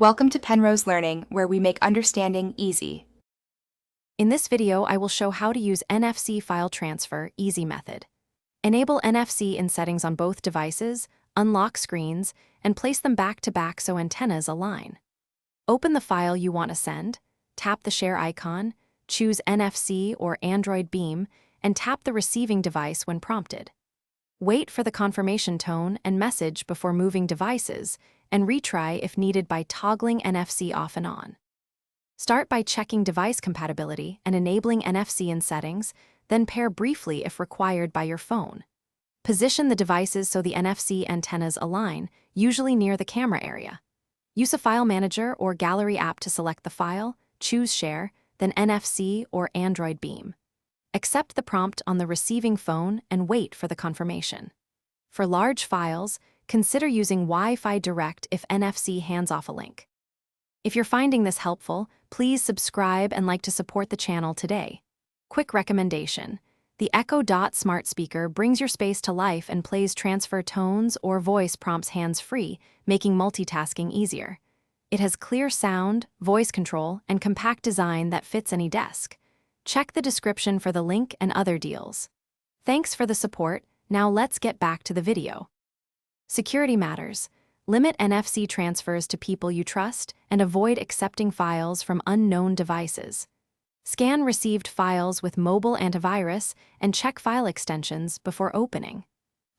Welcome to Penrose Learning, where we make understanding easy. In this video, I will show how to use NFC file transfer easy method. Enable NFC in settings on both devices, unlock screens, and place them back to back so antennas align. Open the file you want to send, tap the share icon, choose NFC or Android Beam, and tap the receiving device when prompted. Wait for the confirmation tone and message before moving devices, and retry if needed by toggling NFC off and on. Start by checking device compatibility and enabling NFC in settings, then pair briefly if required by your phone. Position the devices so the NFC antennas align, usually near the camera area. Use a file manager or gallery app to select the file, choose Share, then NFC or Android Beam. Accept the prompt on the receiving phone and wait for the confirmation. For large files, consider using Wi-Fi Direct if NFC hands off a link. If you're finding this helpful, please subscribe and like to support the channel today. Quick recommendation: the Echo Dot smart speaker brings your space to life and plays transfer tones or voice prompts hands-free, making multitasking easier. It has clear sound, voice control, and compact design that fits any desk. Check the description for the link and other deals. Thanks for the support. Now let's get back to the video. Security matters. Limit NFC transfers to people you trust and avoid accepting files from unknown devices. Scan received files with mobile antivirus and check file extensions before opening.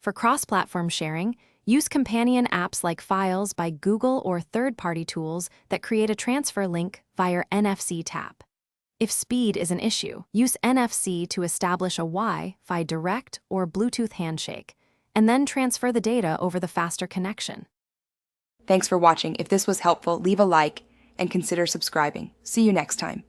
For cross-platform sharing, use companion apps like Files by Google or third-party tools that create a transfer link via NFC tap. If speed is an issue, use NFC to establish a Wi-Fi Direct or Bluetooth handshake, and then transfer the data over the faster connection. Thanks for watching. If this was helpful, leave a like and consider subscribing. See you next time.